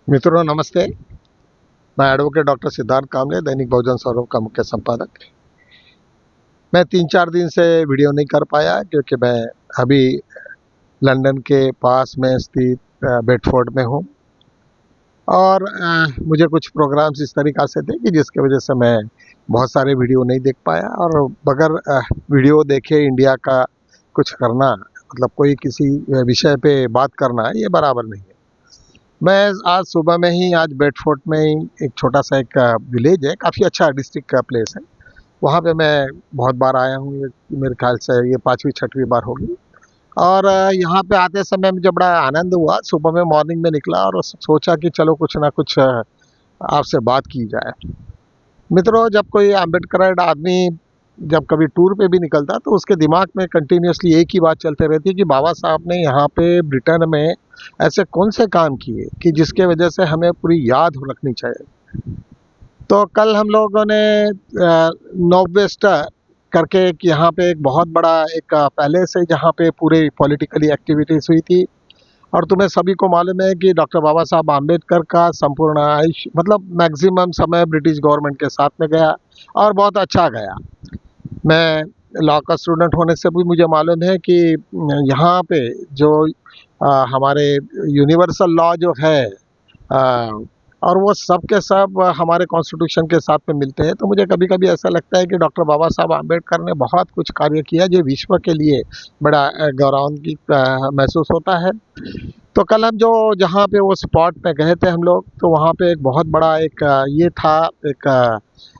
मित्रों नमस्ते। मैं एडवोकेट डॉक्टर सिद्धार्थ कामले, दैनिक बहुजन स्वरूप का मुख्य संपादक। मैं 3-4 दिन से वीडियो नहीं कर पाया क्योंकि मैं अभी लंदन के पास में स्थित बेडफोर्ड में हूँ और मुझे कुछ प्रोग्राम्स इस तरीक़ा से थे कि जिसकी वजह से मैं बहुत सारे वीडियो नहीं देख पाया। और बगैर वीडियो देखे इंडिया का कुछ करना, मतलब कोई किसी विषय पे बात करना, ये बराबर नहीं है। मैं आज सुबह में ही, आज बेडफोर्ड में ही एक छोटा सा एक विलेज है, काफ़ी अच्छा डिस्ट्रिक्ट का प्लेस है, वहाँ पे मैं बहुत बार आया हूँ। ये मेरे ख्याल से ये 5वीं-6वीं बार होगी। और यहाँ पे आते समय मुझे बड़ा आनंद हुआ। सुबह में मॉर्निंग में निकला और सोचा कि चलो कुछ ना कुछ आपसे बात की जाए। मित्रों, जब कोई अम्बेडकराइट आदमी जब कभी टूर पे भी निकलता तो उसके दिमाग में कंटिन्यूसली एक ही बात चलते रहती है कि बाबा साहब ने यहाँ पे ब्रिटेन में ऐसे कौन से काम किए कि जिसके वजह से हमें पूरी याद रखनी चाहिए। तो कल हम लोगों ने नॉर्थवेस्टर करके एक यहाँ पे एक बहुत बड़ा एक पैलेस है जहाँ पे पूरे पॉलिटिकली एक्टिविटीज़ हुई थी। और तुम्हें सभी को मालूम है कि डॉक्टर बाबा साहब आम्बेडकर का संपूर्ण आयुष्य, मतलब मैक्सिमम समय ब्रिटिश गवर्नमेंट के साथ में गया और बहुत अच्छा गया। मैं लॉ का स्टूडेंट होने से भी मुझे मालूम है कि यहाँ पे जो हमारे यूनिवर्सल लॉ जो है और वो सब के सब हमारे कॉन्स्टिट्यूशन के साथ में मिलते हैं। तो मुझे कभी-कभी ऐसा लगता है कि डॉक्टर बाबा साहब आम्बेडकर ने बहुत कुछ कार्य किया जो विश्व के लिए बड़ा गौरवान्वित महसूस होता है। तो कल हम जो जहाँ पे वो स्पॉट पे गए थे हम लोग, तो वहाँ पे एक बहुत बड़ा एक ये था, एक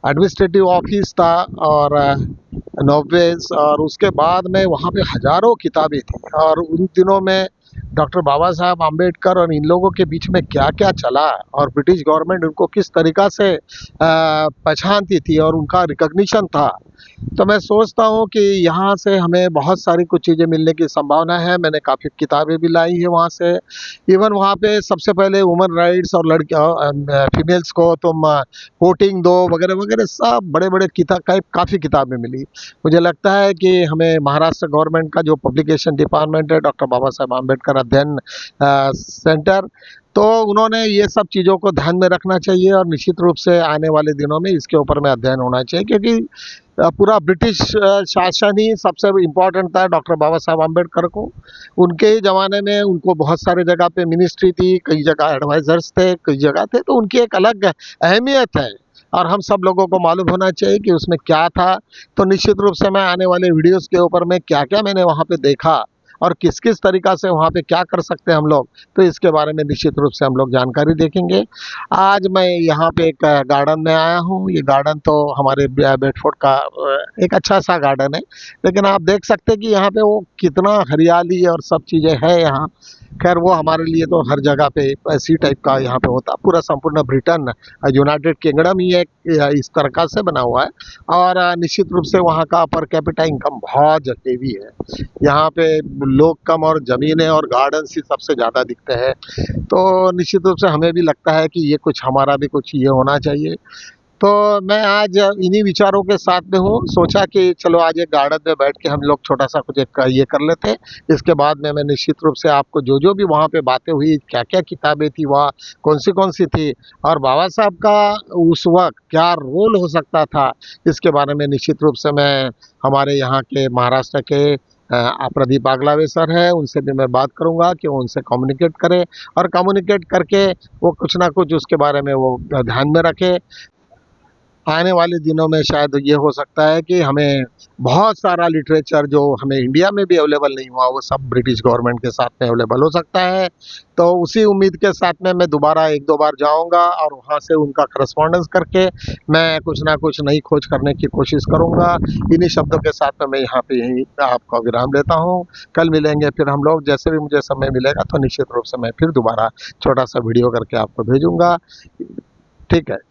एडमिनिस्ट्रेटिव ऑफिस था और नॉर्वेज, और उसके बाद में वहाँ पे हज़ारों किताबें थी। और उन दिनों में डॉक्टर बाबा साहब आम्बेडकर और इन लोगों के बीच में क्या-क्या चला और ब्रिटिश गवर्नमेंट उनको किस तरीक़ा से पहचानती थी और उनका रिकॉग्निशन था। तो मैं सोचता हूँ कि यहाँ से हमें बहुत सारी कुछ चीज़ें मिलने की संभावना है। मैंने काफ़ी किताबें भी लाई है वहाँ से। इवन वहाँ पे सबसे पहले वुमेन राइट्स और फीमेल्स को तुम वोटिंग दो वगैरह-वगैरह, सब बड़े-बड़े काफ़ी किताबें मिली। मुझे लगता है कि हमें महाराष्ट्र गवर्नमेंट का जो पब्लिकेशन डिपार्टमेंट है, डॉक्टर बाबा साहब आम्बेडकर अध्ययन सेंटर, तो उन्होंने ये सब चीज़ों को ध्यान में रखना चाहिए और निश्चित रूप से आने वाले दिनों में इसके ऊपर में अध्ययन होना चाहिए, क्योंकि पूरा ब्रिटिश शासन ही सबसे इम्पोर्टेंट था डॉक्टर बाबा साहब आम्बेडकर को। उनके ही ज़माने में उनको बहुत सारे जगह पे मिनिस्ट्री थी, कई जगह एडवाइज़र्स थे, कई जगह थे, तो उनकी एक अलग अहमियत है और हम सब लोगों को मालूम होना चाहिए कि उसमें क्या था। तो निश्चित रूप से मैं आने वाले वीडियोज़ के ऊपर में क्या-क्या मैंने वहाँ पे देखा और किस-किस तरीक़ा से वहाँ पे क्या कर सकते हैं हम लोग, तो इसके बारे में निश्चित रूप से हम लोग जानकारी देखेंगे। आज मैं यहाँ पे एक गार्डन में आया हूँ। ये गार्डन तो हमारे बेडफोर्ड का एक अच्छा-सा गार्डन है, लेकिन आप देख सकते हैं कि यहाँ पे वो कितना हरियाली और सब चीज़ें हैं यहाँ। खैर वो हमारे लिए तो हर जगह पे इसी टाइप का यहाँ पे होता। पूरा संपूर्ण ब्रिटेन, यूनाइटेड किंगडम ही एक इस तरह से बना हुआ है और निश्चित रूप से वहाँ का पर कैपिटा इनकम बहुत हेवी है। यहाँ पे लोग कम और ज़मीनें और गार्डन्स ही सबसे ज़्यादा दिखते हैं। तो निश्चित रूप से हमें भी लगता है कि ये कुछ हमारा भी कुछ ये होना चाहिए। तो मैं आज इन्हीं विचारों के साथ में हूँ। सोचा कि चलो आज एक गार्डन में बैठ के हम लोग छोटा-सा कुछ एक ये कर लेते हैं। इसके बाद में मैं निश्चित रूप से आपको जो-जो भी वहाँ पे बातें हुई, क्या-क्या किताबें थी वहाँ, कौन-सी थी और बाबा साहब का उस वक़्त क्या रोल हो सकता था, इसके बारे में निश्चित रूप से मैं हमारे यहाँ के महाराष्ट्र के प्रदीप आगलावे सर हैं, उनसे भी मैं बात करूँगा कि वो उनसे कम्युनिकेट करें और कम्युनिकेट करके वो कुछ ना कुछ उसके बारे में वो ध्यान में रखें। आने वाले दिनों में शायद ये हो सकता है कि हमें बहुत सारा लिटरेचर जो हमें इंडिया में भी अवेलेबल नहीं हुआ, वो सब ब्रिटिश गवर्नमेंट के साथ में अवेलेबल हो सकता है। तो उसी उम्मीद के साथ में मैं दोबारा 1-2 बार जाऊँगा और वहाँ से उनका करस्पॉन्डेंस करके मैं कुछ ना कुछ नई खोज करने की कोशिश करूँगा। इन्हीं शब्दों के साथ में मैं यहाँ पे यहीं आपका विराम लेता हूँ। कल मिलेंगे फिर हम लोग, जैसे भी मुझे समय मिलेगा तो निश्चित रूप से मैं फिर दोबारा छोटा-सा वीडियो करके आपको भेजूँगा। ठीक है।